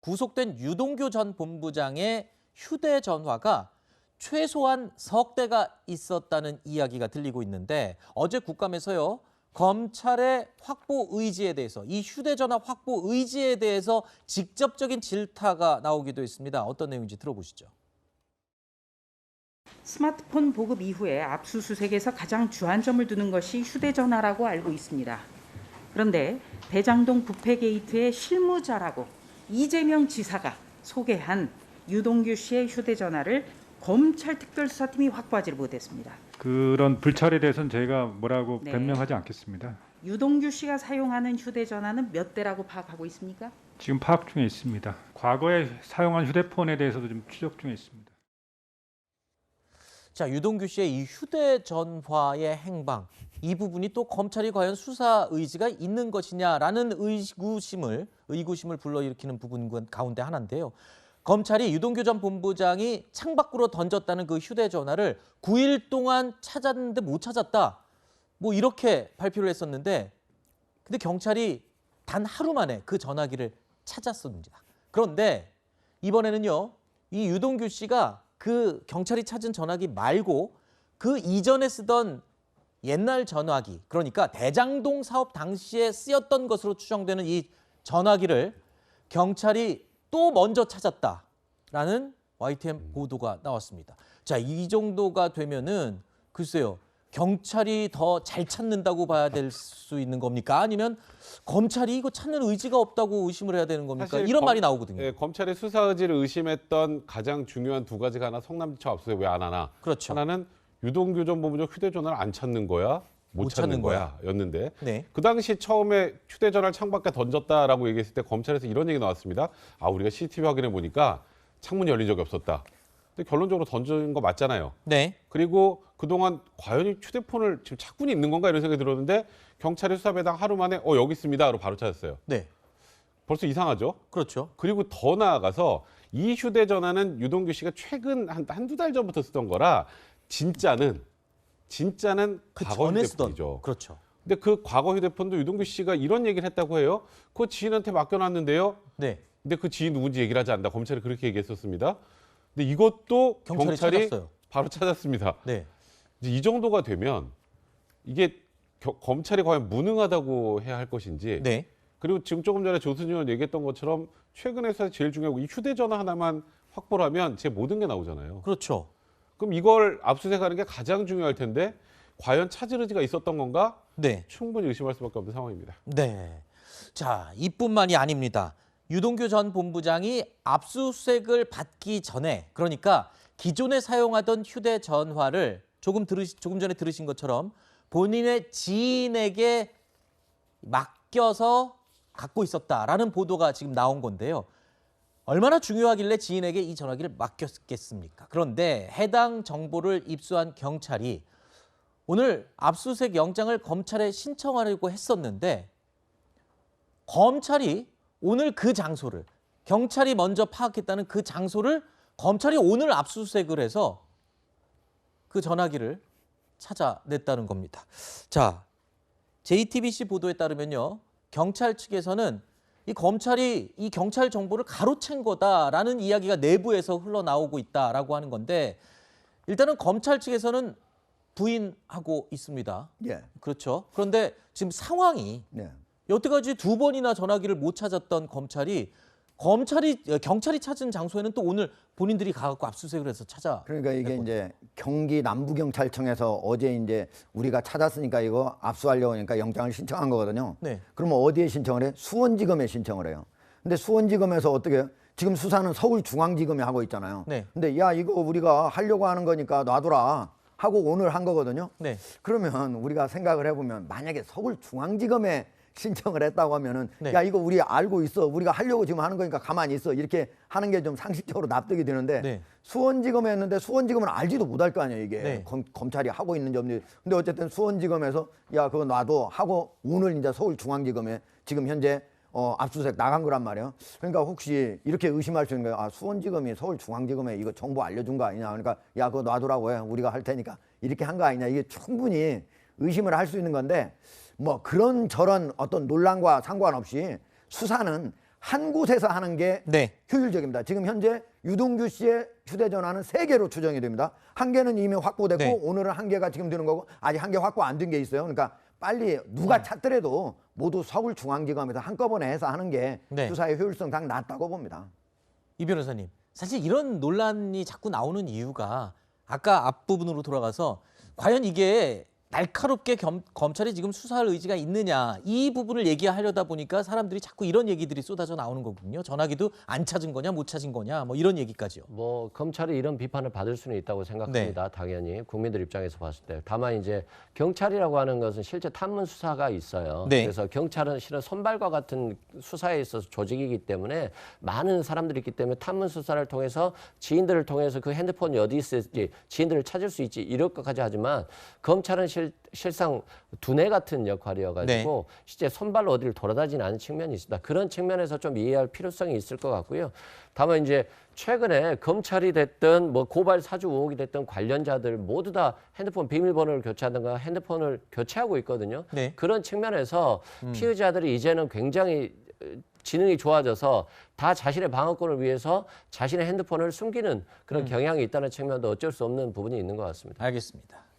구속된 유동규 전 본부장의 휴대전화가 최소한 석 대가 있었다는 이야기가 들리고 있는데 어제 국감에서요. 검찰의 확보 의지에 대해서 이 휴대전화 확보 의지에 대해서 직접적인 질타가 나오기도 했습니다. 어떤 내용인지 들어보시죠. 스마트폰 보급 이후에 압수수색에서 가장 주안점을 두는 것이 휴대전화라고 알고 있습니다. 그런데 대장동 부패 게이트의 실무자라고 이재명 지사가 소개한 유동규 씨의 휴대전화를 검찰 특별수사팀이 확보하지 못했습니다. 그런 불찰에 대해서는 저희가 뭐라고 네. 변명하지 않겠습니다. 유동규 씨가 사용하는 휴대전화는 몇 대라고 파악하고 있습니까? 지금 파악 중에 있습니다. 과거에 사용한 휴대폰에 대해서도 좀 추적 중에 있습니다. 자, 유동규 씨의 이 휴대전화의 행방, 이 부분이 또 검찰이 과연 수사 의지가 있는 것이냐라는 의구심을 불러일으키는 부분 가운데 하나인데요. 검찰이 유동규 전 본부장이 창밖으로 던졌다는 그 휴대전화를 9일 동안 찾았는데 못 찾았다. 뭐 이렇게 발표를 했었는데 근데 경찰이 단 하루 만에 그 전화기를 찾았습니다. 그런데 이번에는요. 이 유동규 씨가 그 경찰이 찾은 전화기 말고 그 이전에 쓰던 옛날 전화기, 그러니까 대장동 사업 당시에 쓰였던 것으로 추정되는 이 전화기를 경찰이 또 먼저 찾았다라는 YTN 보도가 나왔습니다. 자, 이 정도가 되면은 글쎄요. 경찰이 더 잘 찾는다고 봐야 될 수 있는 겁니까? 아니면 검찰이 이거 찾는 의지가 없다고 의심을 해야 되는 겁니까? 이런 말이 나오거든요. 예, 검찰의 수사 의지를 의심했던 가장 중요한 두 가지가 하나 성남지청 압수수색 왜 안 하나? 그렇죠. 하나는 유동규 전 본부장 휴대전화를 안 찾는 거야? 못 찾는 거야? 였는데 네. 그 당시 처음에 휴대전화를 창밖에 던졌다라고 얘기했을 때 검찰에서 이런 얘기 나왔습니다. 아, 우리가 CCTV 확인해 보니까 창문이 열린 적이 없었다. 근데 결론적으로 던진 거 맞잖아요. 네. 그리고 그동안 과연 휴대폰을 지금 찾고는 있는 건가 이런 생각이 들었는데 경찰의 수사배당 하루 만에 여기 있습니다로 바로 찾았어요. 네. 벌써 이상하죠? 그렇죠. 그리고 더 나아가서 이 휴대전화는 유동규 씨가 최근 한두 달 전부터 쓰던 거라 진짜는 그 과거 전에 쓰던. 휴대폰이죠. 그렇죠. 근데 그 과거 휴대폰도 유동규 씨가 이런 얘기를 했다고 해요. 그거 지인한테 맡겨놨는데요. 네. 근데 그 지인 누군지 얘기를 하지 않는다. 검찰이 그렇게 얘기했었습니다. 근데 이것도 경찰이 경찰이 찾았어요. 바로 찾았습니다. 네. 이제 이 정도가 되면 이게 검찰이 과연 무능하다고 해야 할 것인지 네. 그리고 지금 조금 전에 조순희 의원 얘기했던 것처럼 최근에 서 제일 중요하고 이 휴대전화 하나만 확보를 하면 제 모든 게 나오잖아요. 그렇죠. 그럼 이걸 압수수색하는 게 가장 중요할 텐데 과연 찾을 의지가 있었던 건가? 네. 충분히 의심할 수밖에 없는 상황입니다. 네. 자, 이뿐만이 아닙니다. 유동규 전 본부장이 압수수색을 받기 전에, 그러니까 기존에 사용하던 휴대전화를 조금 전에 들으신 것처럼 본인의 지인에게 맡겨서 갖고 있었다라는 보도가 지금 나온 건데요. 얼마나 중요하길래 지인에게 이 전화기를 맡겼겠습니까? 그런데 해당 정보를 입수한 경찰이 오늘 압수수색 영장을 검찰에 신청하려고 했었는데 검찰이 오늘 그 장소를, 경찰이 먼저 파악했다는 그 장소를 검찰이 오늘 압수수색을 해서 그 전화기를 찾아냈다는 겁니다. 자, JTBC 보도에 따르면요. 경찰 측에서는 이 검찰이 이 경찰 정보를 가로챈 거다라는 이야기가 내부에서 흘러나오고 있다라고 하는 건데 일단은 검찰 측에서는 부인하고 있습니다. 예. 그렇죠. 그런데 지금 상황이 네. 여태까지 두 번이나 전화기를 못 찾았던 경찰이 찾은 장소에는 또 오늘 본인들이 가갖고 압수수색을 해서 찾아. 그러니까 이게 이제 경기 남부경찰청에서 어제 이제 우리가 찾았으니까 이거 압수하려고 하니까 영장을 신청한 거거든요. 네. 그러면 어디에 신청을 해? 수원지검에 신청을 해요. 근데 수원지검에서 어떻게 해요? 지금 수사는 서울중앙지검에 하고 있잖아요. 네. 근데 야 이거 우리가 하려고 하는 거니까 놔둬라 하고 오늘 한 거거든요. 네. 그러면 우리가 생각을 해보면 만약에 서울중앙지검에 신청을 했다고 하면은 네. 야 이거 우리 알고 있어 우리가 하려고 지금 하는 거니까 가만히 있어 이렇게 하는 게 좀 상식적으로 납득이 되는데 네. 수원지검에 했는데 수원지검은 알지도 못할 거 아니에요 이게 네. 검찰이 하고 있는지 없는지. 근데 어쨌든 수원지검에서 야 그거 놔둬 하고 오늘 이제 서울중앙지검에 지금 현재 압수수색 나간 거란 말이에요. 그러니까 혹시 이렇게 의심할 수 있는 거예요. 아 수원지검이 서울중앙지검에 이거 정보 알려준 거 아니냐. 그러니까 야 그거 놔두라고 해 우리가 할 테니까 이렇게 한 거 아니냐. 이게 충분히 의심을 할 수 있는 건데 뭐 그런 저런 어떤 논란과 상관없이 수사는 한 곳에서 하는 게 네. 효율적입니다. 지금 현재 유동규 씨의 휴대전화는 3개로 추정이 됩니다. 한 개는 이미 확보됐고 네. 오늘은 한 개가 지금 되는 거고 아직 한 개 확보 안 된 게 있어요. 그러니까 빨리 누가 찾더라도 모두 서울중앙지검에서 한꺼번에 해서 하는 게 네. 수사의 효율성 당 낮다고 봅니다. 이 변호사님, 사실 이런 논란이 자꾸 나오는 이유가 아까 앞부분으로 돌아가서 과연 이게 날카롭게 검찰이 지금 수사할 의지가 있느냐 이 부분을 얘기하려다 보니까 사람들이 자꾸 이런 얘기들이 쏟아져 나오는 거거든요. 전화기도 안 찾은 거냐 못 찾은 거냐 뭐 이런 얘기까지요. 뭐 검찰이 이런 비판을 받을 수는 있다고 생각합니다. 당연히 국민들 입장에서 봤을 때. 다만 이제 경찰이라고 하는 것은 실제 탐문 수사가 있어요. 네. 그래서 경찰은 실은 선발과 같은 수사에 있어서 조직이기 때문에 많은 사람들이 있기 때문에 탐문 수사를 통해서 지인들을 통해서 그 핸드폰이 어디 있을지 지인들을 찾을 수 있지 이럴 것까지 하지만 검찰은 실상 두뇌 같은 역할이어가지고 실제 손발로 어디를 돌아다니는 않은 측면이 있습니다. 그런 측면에서 좀 이해할 필요성이 있을 것 같고요. 다만 이제 최근에 검찰이 됐든 뭐 고발 사주 의혹이 됐든 관련자들 모두 다 핸드폰 비밀번호를 교체하든가 핸드폰을 교체하고 있거든요. 네. 그런 측면에서 피의자들이 이제는 굉장히 지능이 좋아져서 다 자신의 방어권을 위해서 자신의 핸드폰을 숨기는 그런 경향이 있다는 측면도 어쩔 수 없는 부분이 있는 것 같습니다. 알겠습니다.